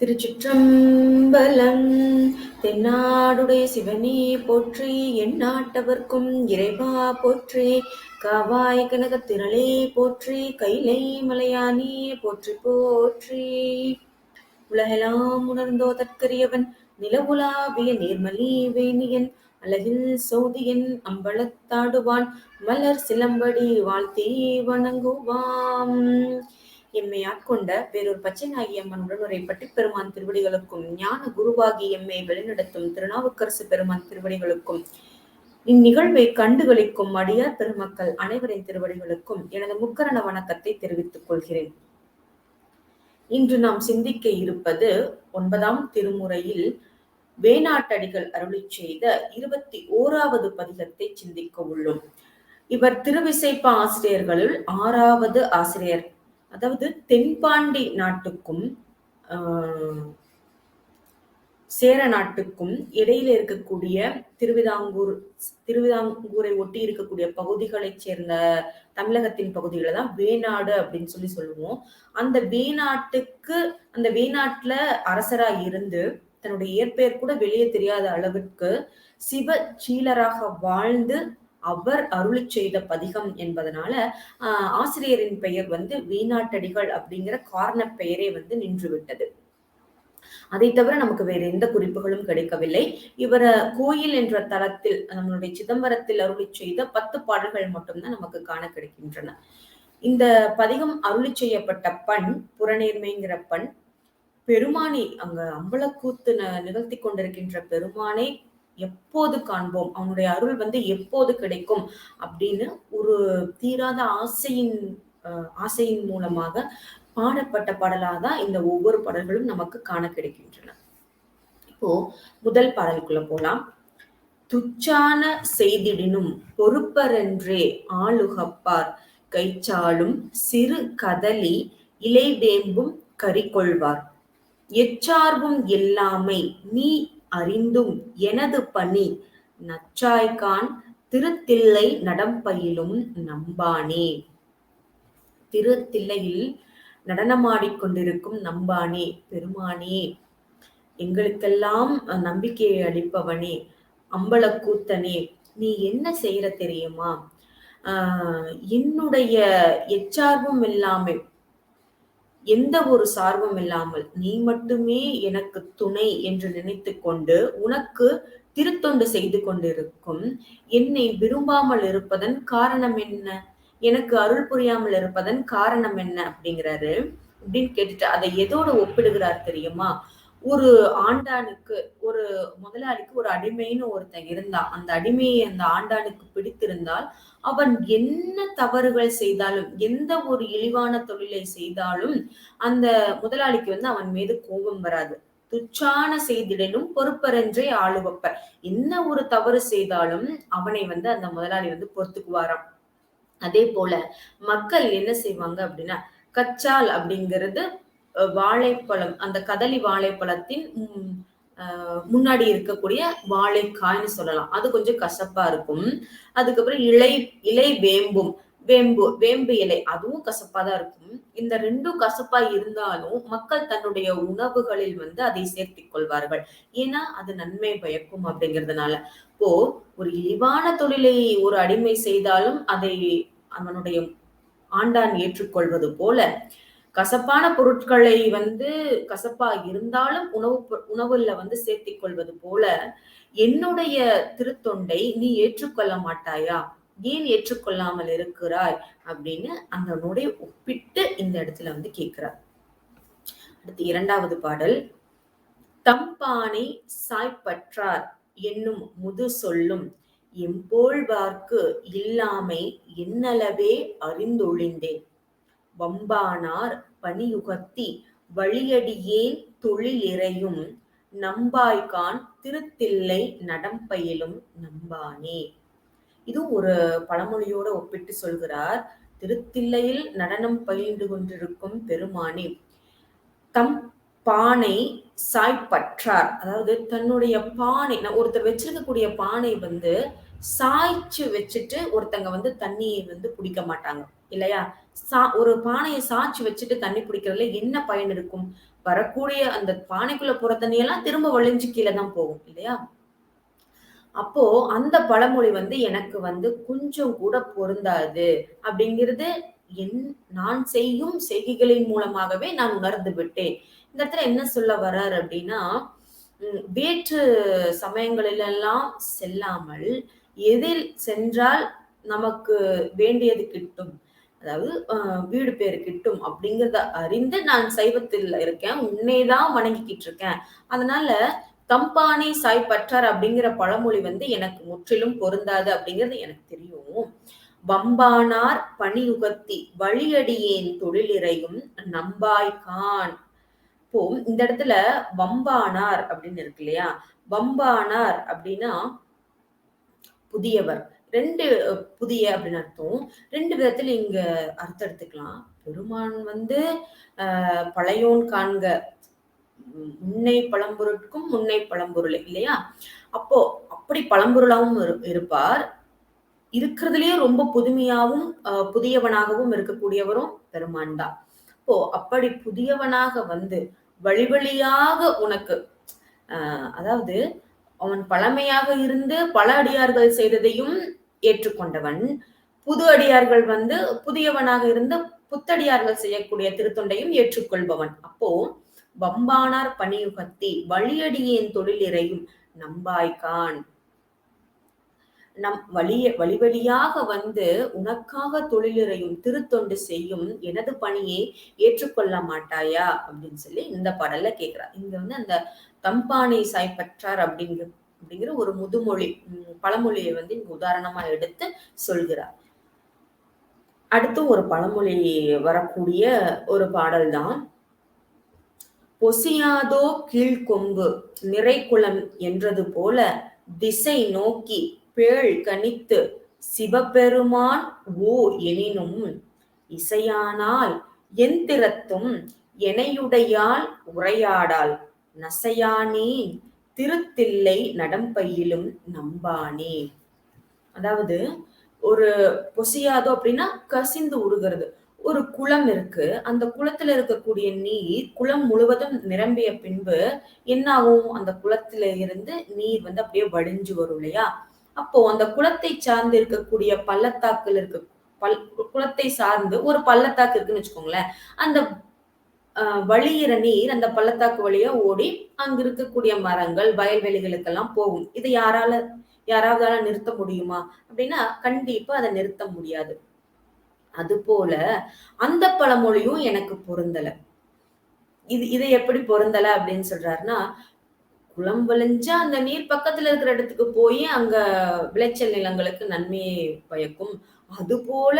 திருச்சிற்றம்பலம். தென்னாடுடைய சிவனே போற்றி, எந்நாட்டவர்க்கும் இறைவா போற்றி. காவாய் கனகத் திரளே போற்றி, கைலை மலையானே போற்றி போற்றி. உலகெலாம் உணர்ந்தோதற்கரியவன், நிலவுலாவிய நீர்மலி வேணியன், அழகில் சோதியன் அம்பலத்தாடுவான், மலர் சிலம்படி வாழ்த்தி வணங்குவாம். எம்மை ஆட்கொண்ட வேறொரு பச்சைநாயகி அம்மன் உடனுரை பட்டிப்பெருமான் திருவடிகளுக்கும், ஞான குருவாகி எம்மை வழிநடத்தும் திருநாவுக்கரசு பெருமான் திருவடிகளுக்கும், இந்நிகழ்வை கண்டுகளிக்கும் அடியார் பெருமக்கள் அனைவரின் திருவடிகளுக்கும் எனது முக்கரண வணக்கத்தை தெரிவித்துக் கொள்கிறேன். இன்று நாம் சிந்திக்க இருப்பது 9ஆம் திருமுறையில் வேணாட்டடிகள் அருளிச் செய்த 21வது பதிகத்தை சிந்திக்க உள்ளோம். இவர் திருவிசைப்பா ஆசிரியர்களுள் 6வது ஆசிரியர். அதாவது தென்பாண்டி நாட்டுக்கும் சேர நாட்டுக்கும் இடையில இருக்கக்கூடிய திருவிதாங்கூரை ஒட்டி இருக்கக்கூடிய பகுதிகளைச் சேர்ந்த தமிழகத்தின் பகுதிகளை தான் வேணாடு அப்படின்னு சொல்லுவோம். அந்த வேணாட்டுல அரசராய் இருந்து தன்னுடைய இயற்பெயர் கூட வெளியே தெரியாத அளவிற்கு சிவ சீலராக வாழ்ந்து அவர் அருளி செய்த பதிகம் என்பதனால ஆசிரியரின் பெயர் வேணாட்டடிகள் அப்படிங்கிற காரண பெயரே நின்று விட்டது. அதை தவிர நமக்கு வேற எந்த குறிப்புகளும் கிடைக்கவில்லை. இவர் கோயில் என்ற தலத்தில் நம்மளுடைய சிதம்பரத்தில் அருளி செய்த 10 பாடல்கள் மட்டும்தான் நமக்கு காண கிடைக்கின்றன. இந்த பதிகம் அருளி செய்யப்பட்ட பண் புறநேர்மைங்கிற பண். பெருமானை அங்க அம்பலக்கூத்து நிகழ்த்தி கொண்டிருக்கின்ற பெருமானை எப்போது காண்போம், அவனுடைய அருள் எப்போது கிடைக்கும் அப்படின்னு ஒரு தீராத ஆசையின் மூலமாக பாடப்பட்ட பாடலாதான் இந்த ஒவ்வொரு பாடல்களும் நமக்கு காண கிடைக்கின்றன. இப்போ முதல் பாடலுக்குள்ள போலாம். துச்சான செய்திடினும் பொறுப்பரென்றே ஆளுகப்பார், கைச்சாலும் சிறு கதலி இலைவேம்பும் கரிகொள்வார், எச்சார்பும் இல்லாமை நீ அறிந்தும் எனது பணி, நச்சாய்கான் திருத்தில்லை நடம்பயிலும் நம்பானே. திருத்தில்லையில் நடனமாடிக்கொண்டிருக்கும் நம்பானே, பெருமானே, எங்களுக்கெல்லாம் நம்பிக்கையை அளிப்பவனே, அம்பலக்கூத்தனே, நீ என்ன செய்யற தெரியுமா? என்னுடைய எச்சார்பும் இல்லாமல், எந்த ஒரு சார்பும் இல்லாமல் நீ மட்டுமே எனக்கு துணை என்று நினைத்து கொண்டு உனக்கு திருத்தொண்டு செய்து கொண்டிருக்கும் என்னை விரும்பாமல் இருப்பதன் காரணம் என்ன? எனக்கு அருள் புரியாமல் இருப்பதன் காரணம் என்ன அப்படிங்கிறாரு. அப்படின்னு கேட்டுட்டு அதை எதோட ஒப்பிடுகிறார் தெரியுமா? ஒரு ஆண்டானுக்கு, ஒரு முதலாளிக்கு ஒரு அடிமைன்னு ஒருத்தன் இருந்தான். அந்த அடிமையை அந்த ஆண்டானுக்கு பிடித்திருந்தால் அவன் என்ன தவறுகள் செய்தாலும், எந்த ஒரு இழிவான தொழிலை செய்தாலும் அந்த முதலாளிக்கு அவன் மீது கோபம் வராது. துச்சான செய்திடனும் பொறுப்பரென்றே ஆளுவப்பர். என்ன ஒரு தவறு செய்தாலும் அவனை அந்த முதலாளி பொறுத்துக்குவாராம். அதே போல மக்கள் என்ன செய்வாங்க அப்படின்னா, கச்சால் அப்படிங்கிறது வாழைப்பழம், அந்த கதலி வாழைப்பழத்தின் முன்னாடி இருக்கக்கூடிய வாழைக்காய்ன்னு சொல்லலாம். அது கொஞ்சம் கசப்பா இருக்கும். அதுக்கப்புறம் இலை வேம்பு இலை, அதுவும் கசப்பாதான் இருக்கும். இந்த 2ம் கசப்பா இருந்தாலும் மக்கள் தன்னுடைய உணவுகளில் அதை சேர்த்திக் கொள்வார்கள். ஏன்னா அது நன்மை பயக்கும் அப்படிங்கிறதுனால. இப்போ ஒரு இழிவான தொழிலை ஒரு அடிமை செய்தாலும் அதை அவனுடைய ஆண்டான் ஏற்றுக்கொள்வது போல, கசப்பான பொருட்களை கசப்பா இருந்தாலும் உணவுல சேர்த்திக் கொள்வது போல, என்னுடைய திருத்தொண்டை நீ ஏற்றுக்கொள்ள மாட்டாயா? ஏன் ஏற்றுக்கொள்ளாமல் இருக்கிறாய் அப்படின்னு அந்த நோடை ஒப்பிட்டு இந்த இடத்துல கேட்கிறார். அடுத்து 2வது பாடல். தம்பானை சாய்ப்பற்றார் என்னும் முது சொல்லும், எம்போழ்வார்க்கு இல்லாமை என்னளவே அறிந்தொழிந்தேன், வம்பானார் பணியுகத்தி வழியடியேன் தொழிலிறையும், நம்பாய்கான் திருத்தில்லை நடம்பயிலும் நம்பானே. இது ஒரு பழமொழியோட ஒப்பிட்டு சொல்கிறார். திருத்தில்லையில் நடனம் பயின்று கொண்டிருக்கும் பெருமானே, தம் பானை சாய்ப்பற்றார், அதாவது தன்னுடைய பானை, ஒருத்தர் வச்சிருக்கக்கூடிய பானை சாய்ச்சு வச்சுட்டு ஒருத்தங்க வந்து தண்ணி வந்து குடிக்க மாட்டாங்க இல்லையா? ஒரு பானைய சாய்ச்சு வச்சுட்டு தண்ணி குடிக்கிறதுல என்ன பயன் இருக்கும்? வரக்கூடிய அந்த பானைக்குள்ள போற தண்ணியெல்லாம் திரும்ப வழிஞ்சு கீழ தான் போகும் இல்லையா? அப்போ அந்த பழமொழி வந்து எனக்கு வந்து கொஞ்சம் கூட பொருந்தாது அப்படிங்கிறது என் நான் செய்யும் செய்கைகளின் மூலமாகவே நான் உணர்ந்து விட்டேன். இந்த இடத்துல என்ன சொல்ல வர்றார் அப்படின்னா, வேற்று சமயங்களிலெல்லாம் செல்லாமல், எதில் சென்றால் நமக்கு வேண்டியது கிட்டும். அதாவது வீடு பேறு கிட்டும் அப்படிங்கிறத அறிந்து நான் சைவத்தில் இருக்கேன். உன்னை தான் வணங்கிக்கிட்டு இருக்கேன். அதனால "தம்பானை சாய் பற்றார்" அப்படிங்கிற பழமொழி வந்து எனக்கு முற்றிலும் பொருந்தாது அப்படிங்கிறது எனக்கு தெரியும். "வம்பானார் பணியுகத்தி வழியடியேன் தொழிலிறையும் நம்பாய் காண்." இப்போ இந்த இடத்துல வம்பானார் அப்படின்னு இருக்கு இல்லையா? வம்பானார் அப்படின்னா புதியவர். 2 புதிய அப்படின்னு அர்த்தம். 2 விதத்துல இங்க அர்த்தம் எடுத்துக்கலாம். பெருமான் வந்து பழையோன் காண்க முன்னை பழம்பொருட்கும் முன்னை பழம்பொருளே இல்லையா? அப்போ அப்படி பழம்பொருளாவும் இருப்பார். இருக்கிறதுலயே ரொம்ப புதுமையாவும், புதியவனாகவும் இருக்கக்கூடியவரும் பெருமான் தான். அப்போ அப்படி புதியவனாக வந்து வழி வழியாக உனக்கு அதாவது அவன் பழமையாக இருந்து பல அடியார்கள் செய்ததையும் ஏற்றுக்கொண்டவன். புது அடியார்கள் வந்து புதியவனாக இருந்து புத்தடியார்கள் செய்யக்கூடிய திருத்தொண்டையும் ஏற்றுக்கொள்பவன். அப்போ வம்பானார் பணியுகத்தி வழியடியேன் தொழிலிறையும் நம்பாய்கான். வழி வழியாக வந்து உனக்காக தொழிலிறையும் திருத்தொண்டு செய்யும் எனது பணியை ஏற்றுக்கொள்ள மாட்டாயா அப்படின்னு சொல்லி இந்த பாடல்ல கேட்கிறார். இங்க வந்து அந்த தம்பானை சாய் பற்றார் அப்படிங்கிற ஒரு முதுமொழி பழமொழியை வந்து இங்க உதாரணமா எடுத்து சொல்கிறார். அடுத்து ஒரு பழமொழி வரக்கூடிய ஒரு பாடல் தான். பொசியாதோ கீழ்கொம்பு நிறைகுளம் என்றது போல திசை நோக்கி பேழ் கணித்து சிவபெருமான் ஓ எனினும் இசையானால் எந்திரத்தும் எனையுடையாள் உரையாடாள் நசையானேன் திருத்தில்லை நடம்பையிலும் நம்பானே. அதாவது ஒரு பொசியாதோ அப்படின்னா கசிந்து உருகிறது. ஒரு குளம் இருக்கு. அந்த குளத்துல இருக்கக்கூடிய நீர் குளம் முழுவதும் நிரம்பிய பின்பு என்ன ஆகும்? அந்த குளத்துல இருந்து நீர் வந்து அப்படியே வடிஞ்சு வரும் இல்லையா? அப்போ அந்த குளத்தை சார்ந்து இருக்கக்கூடிய பள்ளத்தாக்குல இருக்க குளத்தை சார்ந்து ஒரு பள்ளத்தாக்கு இருக்குன்னு வச்சுக்கோங்களேன். அந்த வழியிற நீர் அந்த பள்ளத்தாக்கு வழியா ஓடி அங்க இருக்கக்கூடிய மரங்கள், வயல்வெளிகளுக்கெல்லாம் போகும். இதை யாராவதால நிறுத்த முடியுமா? அப்படின்னா கண்டிப்பா அதை நிறுத்த முடியாது. அதுபோல அந்த பழமொழியும் எனக்கு பொருந்தல. இதை எப்படி பொருந்தல அப்படின்னு சொல்றாருன்னா, குளம் வழிஞ்சா அந்த நீர் பக்கத்துல இருக்கிற இடத்துக்கு போய் அங்க விளைச்சல் நிலங்களுக்கு நன்மையை பயக்கும். அதுபோல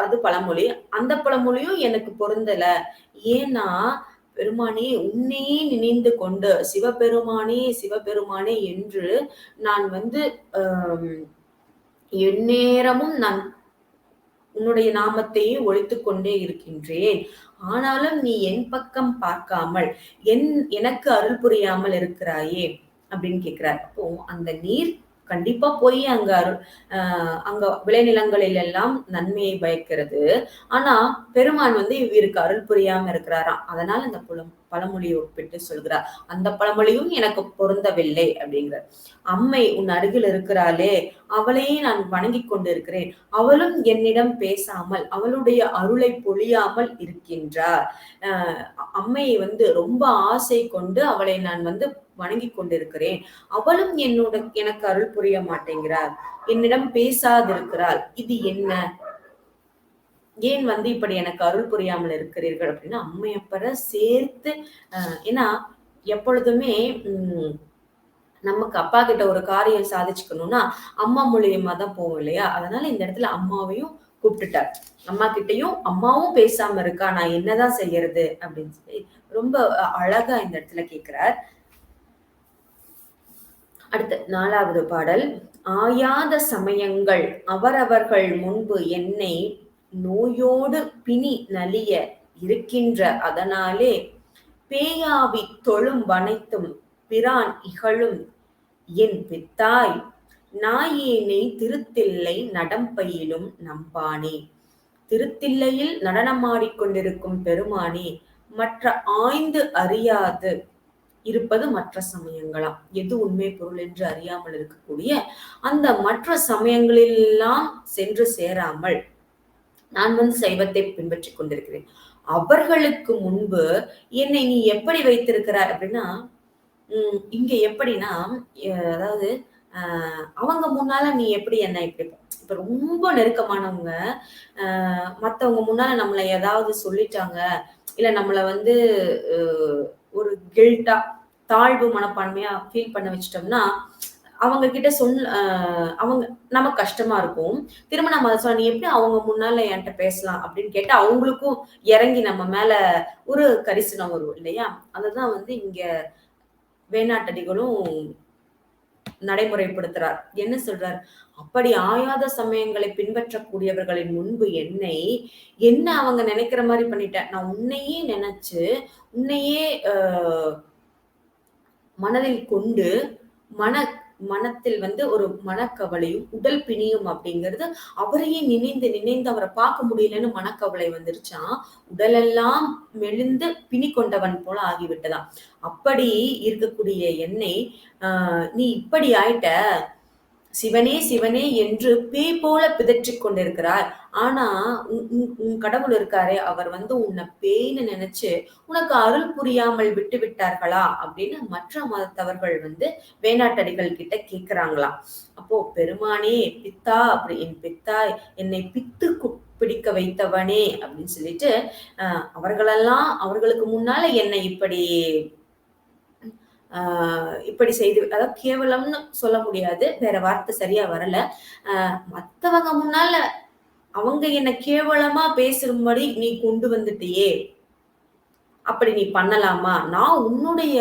அது பழமொழி. அந்த பழமொழியும் எனக்கு பொருந்தல. ஏன்னா, பெருமானே உன்னையே நினைந்து கொண்டு சிவபெருமானே சிவபெருமானே என்று நான் வந்து எந்நேரமும் நான் உன்னுடைய நாமத்தையே ஒலித்துக் கொண்டே இருக்கின்றேன். ஆனாலும் நீ என் பக்கம் பார்க்காமல் எனக்கு அருள் புரியாமல் இருக்கிறாயே அப்படின்னு கேட்கிறார். அப்போ அந்த நீர் கண்டிப்பா போய் அங்க விளைநிலங்களில் எல்லாம் நன்மையை பயக்கிறது. ஆனா பெருமான் வந்து இவருக்கு அருள் புரியாம இருக்கிறாராம். அதனால அந்த பழமொழியை ஒப்பிட்டு சொல்கிறார். அந்த பழமொழியும் எனக்கு பொருந்தவில்லை அப்படிங்கிறார். அம்மை உன் அருகில் இருக்கிறாளே அவளையே நான் வணங்கிக் கொண்டிருக்கிறேன். அவளும் என்னிடம் பேசாமல் அவளுடைய அருளை பொழியாமல் இருக்கின்றார். அம்மையை வந்து ரொம்ப ஆசை கொண்டு அவளை நான் வந்து வணங்கிக் கொண்டிருக்கிறேன். அவளும் எனக்கு அருள் புரிய மாட்டேங்கிறார். என்னிடம் பேசாதிருக்கிறாள். இது என்ன? ஏன் வந்து இப்படி எனக்கு அருள் புரியாமல் இருக்கிறீர்கள் அப்படின்னா அம்மையப்பரை சேர்த்து ஏன்னா எப்பொழுதுமே நமக்கு அப்பா கிட்ட ஒரு காரியம் சாதிச்சுக்கணும்னா அம்மா மூலியமா தான் போவோம் இல்லையா? அதனால இந்த இடத்துல அம்மாவையும் கூப்பிட்டுட்டார். அம்மா கிட்டையும் அம்மாவும் பேசாம இருக்கா, நான் என்னதான் செய்யறது அப்படின்னு சொல்லி ரொம்ப அழகா இந்த இடத்துல கேட்கிறார். அடுத்து 4வது பாடல். ஆயாத சமயங்கள் அவரவர்கள் முன்பு என்னை நோயோடு பிணி நலிய இருக்கின்ற அதனாலே பேயாவி தொழும் வனைத்தும் பிரான் இகழும் என் பித்தாய் நாயேனை திருத்தில்லை நடம்பயிலும் நம்பானே. திருத்தில்லையில் நடனமாடிக்கொண்டிருக்கும் பெருமானே, மற்ற ஆய்ந்து அறியாது இருப்பது மற்ற சமயங்களாம். எது உண்மை பொருள் என்று அறியாமல் இருக்கக்கூடிய அந்த மற்ற சமயங்களெல்லாம் சென்று சேராமல் நான் சைவத்தை பின்பற்றிக் கொண்டிருக்கிறேன். அவர்களுக்கு முன்பு என்னை நீ எப்படி வைத்திருக்கிறாய் அப்படின்னா, இங்க எப்படின்னா, அதாவது அவங்க முன்னால நீ எப்படி என்ன இப்படி இப்ப ரொம்ப நெருக்கமானவங்க மத்தவங்க முன்னால நம்மளை ஏதாவது சொல்லிட்டாங்க, இல்ல நம்மள ஒரு கில்ட்டா தாழ்வு மனப்பான்மையா ஃபீல் பண்ண வச்சுட்டோம்னா, அவங்க கிட்ட அவங்க நமக்கு கஷ்டமா இருக்கும். திரும்ப நம்ம அத சொன்னா, "நீ எப்படி அவங்க முன்னால என்ட்ட பேசலாம்?" அப்படின்னு கேட்டா, அவங்களுக்கும் இறங்கி நம்ம மேல ஒரு கரிசனம் வரும் இல்லையா? அதுதான் இங்க வேணாட்டடிகளும் நடைமுறைப்படுத்துறார். என்ன சொல்றார்? அப்படி ஆயாத சமயங்களை பின்பற்றக்கூடியவர்களின் முன்பு என்ன அவங்க நினைக்கிற மாரி பண்ணிட்டேன். நான் உன்னையே நினைச்சு, உன்னையே மனதில் கொண்டு மனத்தில் ஒரு மனக்கவலையும் உடல் பிணியும் அப்படிங்கிறது அவரையே நினைந்து அவரை பார்க்க முடியலன்னு மனக்கவலை வந்துருச்சான். உடலெல்லாம் மெலிந்து பிணி கொண்டவன் போல ஆகிவிட்டதாம். அப்படி இருக்கக்கூடிய என்னை நீ இப்படி ஆயிட்ட, சிவனே சிவனே என்று பேய் போல பிதற்றிக் கொண்டிருக்கிறார். ஆனா உன் கடவுள் இருக்காரே, அவர் உன்னை பேய்னு நினைச்சு உனக்கு அருள் புரியாமல் விட்டு விட்டார்களா அப்படின்னு மற்ற மதத்தவர்கள் வேணாட்டடிகள் கிட்ட கேக்குறாங்களாம். அப்போ பெருமானே பித்தா, அப்படி என் பித்தா, என்னை பித்து பிடிக்க வைத்தவனே அப்படின்னு சொல்லிட்டு அவர்களுக்கு முன்னால என்னை இப்படி செய்து, அதாவது கேவலம்னு சொல்ல முடியாது, வேற வார்த்தை சரியா வரல. மத்தவங்க முன்னால அவங்க என்ன கேவலமா பேசும்படி நீ கொண்டு வந்துட்டியே, அப்படி நீ பண்ணலாமா? நான் உன்னுடைய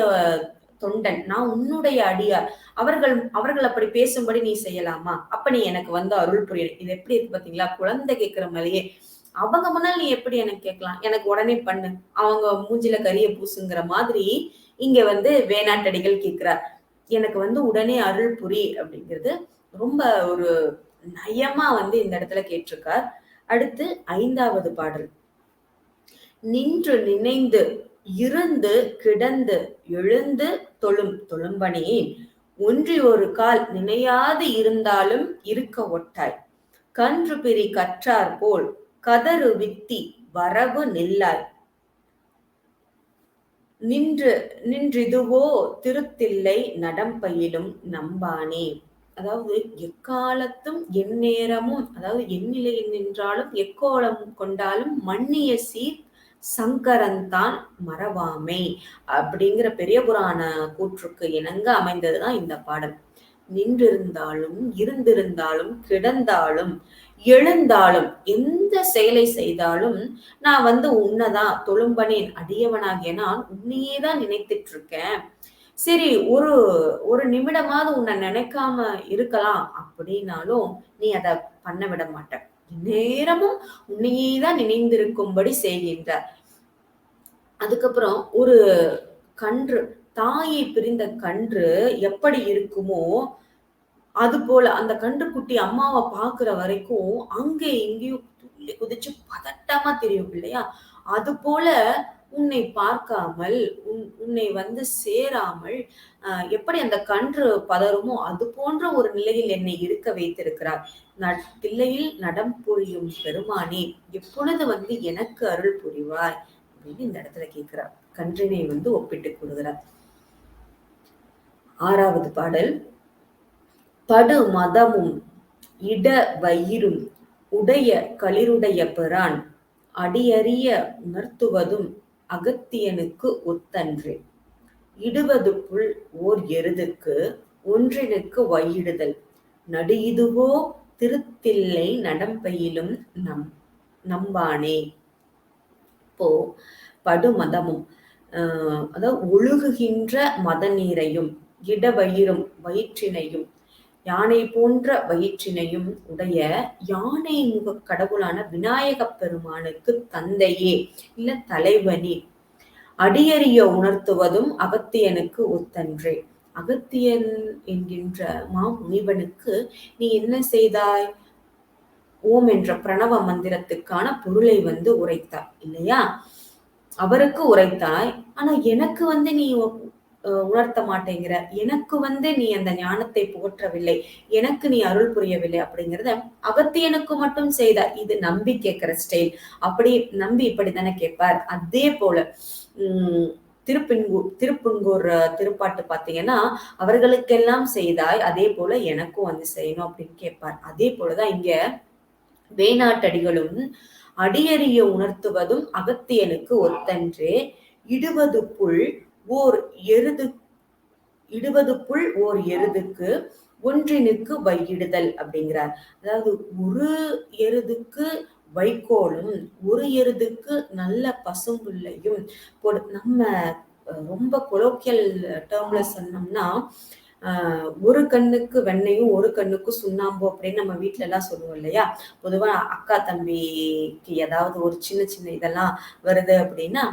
தொண்டன், நான் உன்னுடைய அடியார், அவர்கள் அப்படி பேசும்படி நீ செய்யலாமா? அப்ப நீ எனக்கு அருள் புரியணும். இது எப்படி இருக்கு பாத்தீங்களா? குழந்தை கேட்கிற மாதிரியே. அவங்க முன்னால் நீ எப்படி எனக்கு கேட்கலாம்? எனக்கு உடனே பண்ணு, அவங்க மூஞ்சில கரிய பூசுங்கிற மாதிரி இங்க வேணாட்டடிகள் கேட்கிறார். எனக்கு உடனே அருள் புரி அப்படிங்கிறது ரொம்ப ஒரு நயமா இந்த இடத்துல கேட்டிருக்கார். அடுத்து 5வது பாடல். நின்று நினைந்து இருந்து கிடந்து எழுந்து தொழும்பனேன், ஒன்றி ஒரு கால் நினையாது இருந்தாலும் இருக்க ஒட்டாய், கன்று பிரி கற்றார் போல் கதறு வித்தி வரவு நில்லாய், நின்றிதுவோ திருத்தில்லை நடம்பயிலும் நம்பானே. அதாவது எக்காலத்தும் எந்நேரமும், அதாவது எந்நிலையில் நின்றாலும் எக்கோலம் கொண்டாலும் மன்னிய சீர் சங்கரன்தான் மறவாமை அப்படிங்கிற பெரிய புராண கூற்றுக்கு இணங்க அமைந்ததுதான் இந்த பாடல். நின்றிருந்தாலும் இருந்திருந்தாலும் கிடந்தாலும் எழுந்தாலும் எந்த செயலை செய்தாலும் நான் உன்னைதான் தொழும்பனேன், அடியவனாகிய நான் உன்னையேதான் நினைத்துட்டு இருக்கேன். சரி, ஒரு நிமிடமாவது உன்னை நினைக்காம இருக்கலாம் அப்படின்னாலும் நீ அதை பண்ண விட மாட்ட. நேரமும் உன்னையேதான் நினைந்திருக்கும்படி செய்கின்றார். அதுக்கப்புறம் ஒரு கன்று, தாயை பிரிந்த கன்று எப்படி இருக்குமோ அது போல அந்த கன்றுக்குட்டி அம்மாவை பாக்குற வரைக்கும் அங்கே இங்கேயும் துள்ளி குதிச்சு பதட்டமா தெரியும் இல்லையா? அது போல உன்னை பார்க்காமல், உன்னை சேராமல் எப்படி அந்த கன்று பதறுமோ அது போன்ற ஒரு நிலையில் என்னை இருக்க வைத்திருக்கிறார். தில்லையில் நடம் புரியும் பெருமானே, எப்பொழுது எனக்கு அருள் புரிவாய் அப்படின்னு இந்த இடத்துல கேட்கிறார். கன்றினை ஒப்பிட்டு கொடுக்கிறார். 6வது பாடல். படு மதமும் இட வயிரும் உடைய களிருடைய பிரான் அடியறிய உணர்த்துவதும் அகத்தியனுக்கு ஒத்தன்றே, இடுவது புல் ஓர் எருதுக்கு ஒன்றினுக்கு வையிடுதல், நடுஇதுவோ திருத்தில்லை நடம்பயிலும் நம்பானே. இப்போ படுமதமும், அதாவது ஒழுகுகின்ற மத நீரையும், இடவயிரும் வயிற்றினையும், யானை போன்ற வயிற்றினையும் உடைய யானை முக கடவுளான விநாயக பெருமானுக்கு தந்தையே இல்ல தலைவனே, அடியறிய உணர்த்துவதும் அகத்தியனுக்கு ஒத்தன்றே. அகத்தியன் என்கின்ற மாமுனிவனுக்கு நீ என்ன செய்தாய்? ஓம் என்ற பிரணவ மந்திரத்துக்கான பொருளை உரைத்தாய் இல்லையா? அவருக்கு உரைத்தாய். ஆனா எனக்கு நீ உணர்த்த மாட்டேங்கிற, எனக்கு நீ அந்த ஞானத்தை புகற்றவில்லை, எனக்கு நீ அருள் புரியவில்லை அப்படிங்கிறத அகத்தியனுக்கு மட்டும் செய்தார். இது நம்பி கேட்கிற ஸ்டைல். அப்படி நம்பி இப்படித்தானே கேட்பார். அதே போல திருப்புன்கூர் திருப்பாட்டு பார்த்தீங்கன்னா, அவர்களுக்கெல்லாம் செய்தாய், அதே போல எனக்கும் செய்யணும் அப்படின்னு கேட்பார். அதே போலதான் இங்க வேணாட்டடிகளும் அடியறிய உணர்த்துவதும் அகத்தியனுக்கு ஒத்தன்றே. இடுவது புல் ஓர் எருதுக்கு ஒன்றினுக்கு வையிடுதல் அப்படிங்கிறார். அதாவது ஒரு எருதுக்கு வைக்கோலும் ஒரு எருதுக்கு நல்ல பசும்புல்லையும் நம்ம ரொம்ப கொலோக்கியல் டேர்ம்ல சொன்னோம்னா ஒரு கண்ணுக்கு வெண்ணையும் ஒரு கண்ணுக்கு சுண்ணாம்பு அப்படின்னு நம்ம வீட்டுல எல்லாம் சொல்லுவோம் இல்லையா? பொதுவா அக்கா தம்பிக்கு ஏதாவது ஒரு சின்ன சின்ன இதெல்லாம் வருது அப்படின்னா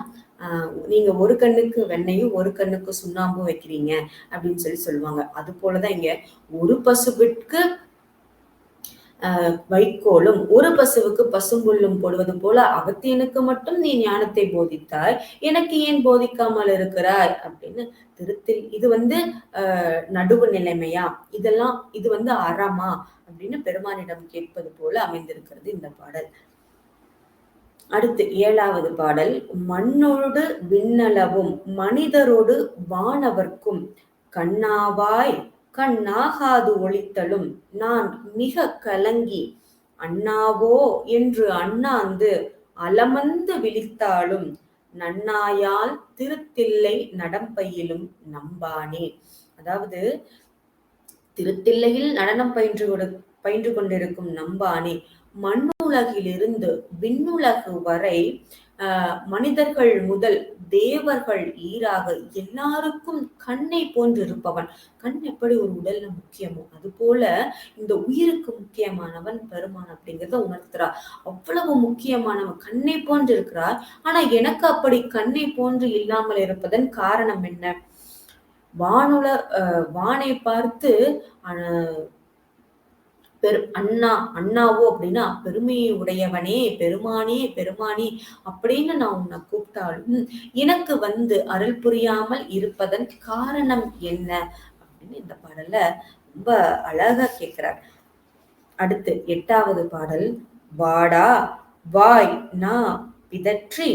நீங்க ஒரு கண்ணுக்கு வெண்ணையும் ஒரு கண்ணுக்கு சுண்ணாம்பும் வைக்கிறீங்க அப்படின்னு சொல்லுவாங்க. அது போலதான் இங்க ஒரு பசுவிற்கு வைக்கோலும் ஒரு பசுவுக்கு பசும்புல்லும் போடுவது போல அகத்தியனுக்கு மட்டும் நீ ஞானத்தை போதித்தாய், எனக்கு ஏன் போதிக்காமல் இருக்கிறாய் அப்படின்னு திருத்தில் இது நடுவு நிலைமையா, இதெல்லாம் இது அறமா அப்படின்னு பெருமானிடம் கேட்பது போல அமைந்திருக்கிறது இந்த பாடல். அடுத்து 7வது பாடல். மண்ணோடு விண்ணளவும் மனிதரோடு வானவர்க்கும் கண்ணாவாய் கண்ணாகாது ஒளித்தலும் நான் மிக கலங்கி அண்ணாவோ என்று அண்ணாந்து அலமந்து விழித்தாலும் நன்னாயால் திருத்தில்லை நடம்பயிலும் நம்பானே. அதாவது திருத்தில்லையில் நடனம் பயின்று கொண்டிருக்கும் நம்பானே மண்ணுலகிலிருந்து விண்ணுலகு வரை மனிதர்கள் முதல் தேவர்கள் ஈராக எல்லாருக்கும் கண்ணை போன்று இருப்பவன். கண் எப்படி ஒரு உடல்ல முக்கியமோ அது போல இந்த உயிருக்கு முக்கியமானவன் பெருமான் அப்படிங்கிறத உணர்த்துறார். அவ்வளவு முக்கியமானவன், கண்ணை போன்று இருக்கிறார். ஆனா எனக்கு அப்படி கண்ணை போன்று இல்லாமல் இருப்பதன் காரணம் என்ன? வானை பார்த்து அண்ணாவோ அப்படின்னா பெருமையை உடையவனே, பெருமானே பெருமானே அப்படின்னு நான் உன்னை கூப்பிட்டாலும் எனக்கு அருள் புரியாமல் இருப்பதன் காரணம் என்ன அப்படின்னு இந்த பாடல்ல ரொம்ப அழகா கேட்கிறார். அடுத்து 8வது பாடல். வாடா வாய் நா பிதற்றி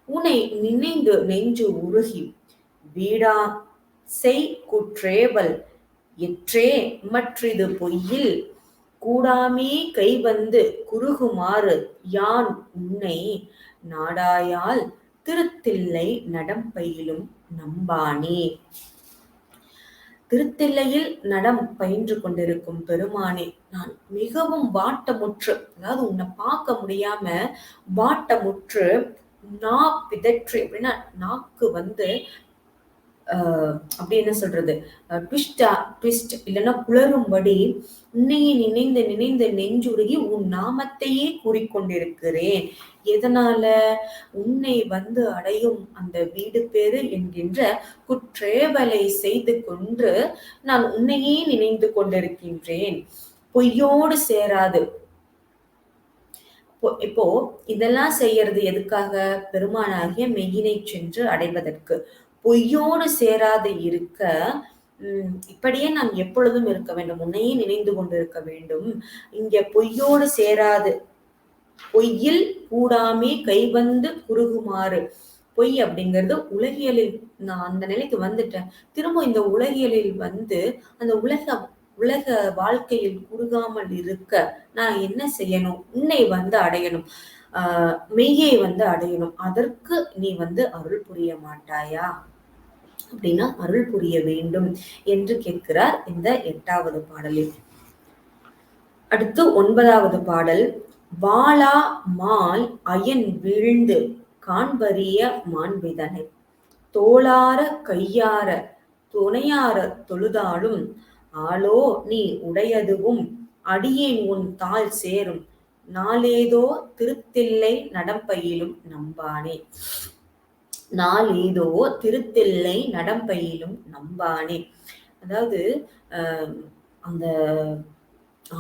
உன்னை நினைந்து நெஞ்சு உருகி வீடா செய் குற்றேவல் எற்றே மற்றிது பொய்யில் கூடாமே கை குறுகுமாறு யான் உன்னை நாடாயால் திருத்தில்லை நடம்பயிலும் நம்பானே. திருத்தில்லையில் நடம் பயின்று கொண்டிருக்கும் பெருமானே, நான் மிகவும் வாட்டமுற்று, அதாவது உன்னை பார்க்க முடியாம வாட்டமுற்று நா பிதற்றி அப்படின்னா நாக்கு அப்படி என்ன சொல்றது, ட்விஸ்ட் இல்லைன்னா குளறும்படி உன்னையே நினைந்து நினைந்து நெஞ்சுருகி உன் நாமத்தையே கூறிக்கொண்டிருக்கிறேன். எதனால? உன்னை அடையும் அந்த வீடு பேரு என்கின்ற குற்றேவலை செய்து கொண்டு நான் உன்னையே நினைந்து கொண்டிருக்கின்றேன். பொய்யோடு சேராது. இப்போ இதெல்லாம் செய்யறது எதுக்காக? பெருமானாகிய மெய்யினை சென்று அடைவதற்கு. பொய்யோடு சேராது இருக்க இப்படியே நான் எப்பொழுதும் இருக்க வேண்டும், உன்னையே நினைந்து கொண்டிருக்க வேண்டும். இங்க பொய்யோடு சேராது, பொய்யில் கூடாமே குறுகுமாறு. பொய் அப்படிங்கிறது உலகியலில் நான் அந்த நிலைக்கு வந்துட்டேன். திரும்ப இந்த உலகியலில் அந்த உலக வாழ்க்கையில் குறுகாமல் இருக்க நான் என்ன செய்யணும்? உன்னை அடையணும், மெய்யை அடையணும். அதற்கு நீ அருள் புரிய மாட்டாயா அப்படின்னா அருள் புரிய வேண்டும் என்று கேட்கிறார் இந்த 8வது பாடலில். அடுத்து 9வது பாடல். வாளா மால் அயன் வீழ்ந்து காண்பரிய மாண்பிதனை தோளார கையார துணையார தொழுதாலும் ஆளோ நீ உடையதுவும் அடியேன் உன் தாள் சேரும் நாளேதோ திருத்தில்லை நடம்பயிலும் நம்பானே. நாளேதோ திருத்தில்லை நடம்பயிலும் நம்பானே. அதாவது அஹ் அந்த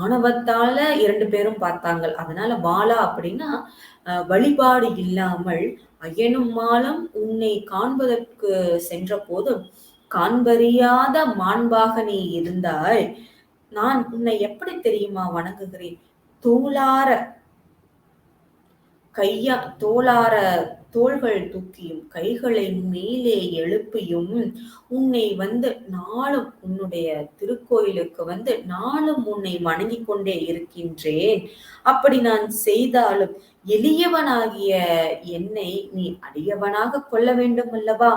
ஆணவத்தால 2 பேரும் பார்த்தாங்கள். அதனால மாலா அப்படின்னா வழிபாடு இல்லாமல் ஐயனும் மாலும் உன்னை காண்பதற்கு சென்றபோது காண்பறியாத மாண்பாக நீ இருந்தாய். நான் உன்னை எப்படி தெரியுமா வணங்குகிறேன்? தோளார தோளார தோள்கள் தூக்கியும் கைகளை மேலே எழுப்பியும் உன்னை நாளும் உன்னுடைய திருக்கோயிலுக்கு நாளும் உன்னை வணங்கிக் கொண்டே இருக்கின்றேன். அப்படி நான் செய்தாலும் எளியவனாகிய என்னை நீ அடியவனாக கொள்ள வேண்டும் அல்லவா?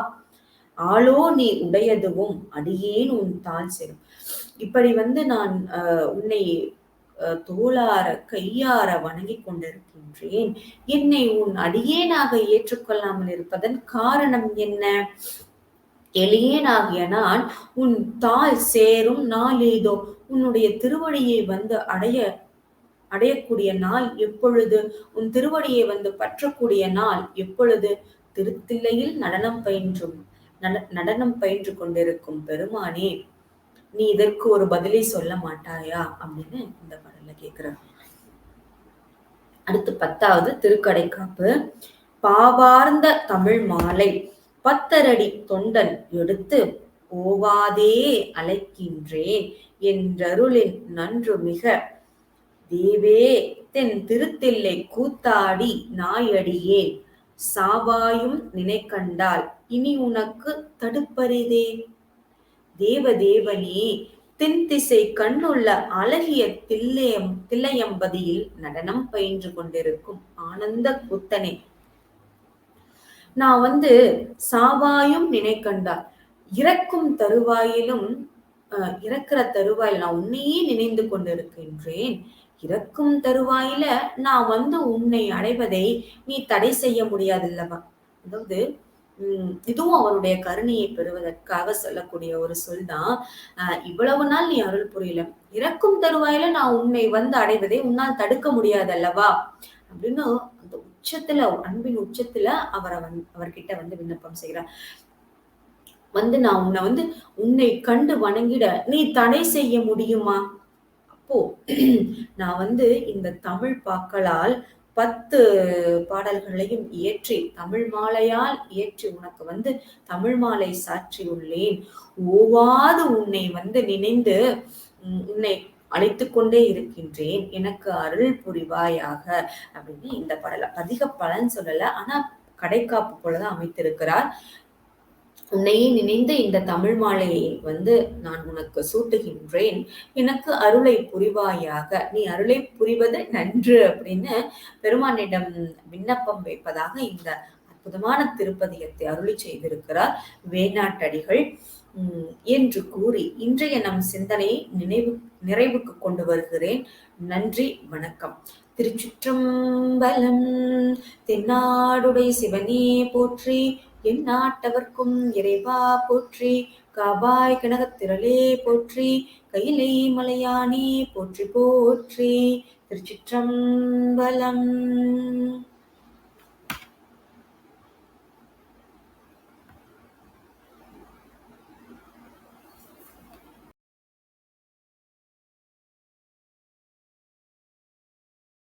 ஆளோ நீ உடையதுவும் அடியேன் உன் தாழ் செரும். இப்படி நான் உன்னை தோளார கையார வணங்கிக் கொண்டிருக்கின்றேன். என்னை உன் அடியேனாக ஏற்றுக்கொள்ளாமல் இருப்பதன் காரணம் என்ன? எளியேனாகிய நான் உன் தாள் சேரும் நாள் ஏதோ, உன்னுடைய திருவடியை அடையக்கூடிய நாள் எப்பொழுது? உன் திருவடியை பற்றக்கூடிய நாள் எப்பொழுது? திருத்தில்லையில் நடனம் பயின்று கொண்டிருக்கும் பெருமானே, நீ இதற்கு ஒரு பதிலை சொல்ல மாட்டாயா அப்படின்னு இந்த பாடல்ல கேக்குறார். அடுத்து 10வது திருக்கடைக்காப்பு. பாவார்ந்த தமிழ் மாலை பத்தரடி தொண்டன் எடுத்து ஓவாதே அழைக்கின்றேன் என்றருளின் நன்று மிக தேவே தென் திருத்தில்லை கூத்தாடி நாயடியேன் சாவாயும் நினைக்கண்டால் இனி உனக்கு தடுப்பரிதே. தேவதேவனே, தென்திசை கண்ணுள்ள அழகிய தில்லையம்பதியில் நடனம் பயின்று கொண்டிருக்கும் ஆனந்த கூத்தனே, நான் சாவாயும் நினைக்கண்டால் இறக்கும் தருவாயிலும் இறக்கிற தருவாயில் நான் உன்னையே நினைந்து கொண்டிருக்கின்றேன். இறக்கும் தருவாயில நான் உன்னை அடைவதை நீ தடை செய்ய முடியாதுல்லவா? அதாவது இதுவும் அவருடைய கருணையை பெறுவதற்காக சொல்லக்கூடிய ஒரு சொல் தான். இவ்வளவு நாள் நீ அருள் புரியல, இறக்கும் தருவாயில நான் உன்னை அடைவதை உன்னால் தடுக்க முடியாதல்லவா அப்படின்னு அந்த உச்சத்துல, அன்பின் உச்சத்துல அவர்கிட்ட விண்ணப்பம் செய்கிறார். நான் உன்னை உன்னை கண்டு வணங்கிட நீ தடை செய்ய முடியுமா? அப்போ நான் இந்த தமிழ் பாக்களால் 10 பாடல்களையும் இயற்றி தமிழ் மாலையால் இயற்றி உனக்கு தமிழ் மாலை சாற்றியுள்ளேன். ஓவாது உன்னை நினைந்து உன்னை அழைத்து கொண்டே இருக்கின்றேன், எனக்கு அருள் புரிவாயாக அப்படின்னு இந்த பாடல அதிக பலன் சொல்லல, ஆனா கடைக்காப்பு போலதான் அமைத்திருக்கிறார். உன்னையே நினைந்து இந்த தமிழ் மாலையை நான் உனக்கு சூட்டுகின்றேன், எனக்கு அருளை புரிவாயாக, நீ அருளை புரிவது நன்று அப்படின்னு பெருமானிடம் விண்ணப்பம் வைப்பதாக இந்த அற்புதமான திருப்பதிகத்தை அருளி செய்திருக்கிறார் வேணாட்டடிகள் என்று கூறி இன்றைய நம் சிந்தனையை நிறைவுக்கு கொண்டு வருகிறேன். நன்றி, வணக்கம். திருச்சிற்றம்பலம். தென்னாடுடைய சிவனே போற்றி, என் நாட்டவர்க்கும் இறைவா போற்றி, காவாய் கனகத்திரளே போற்றி, கையிலை மலையானே போற்றி போற்றி. திருச்சிற்றம்பலம்.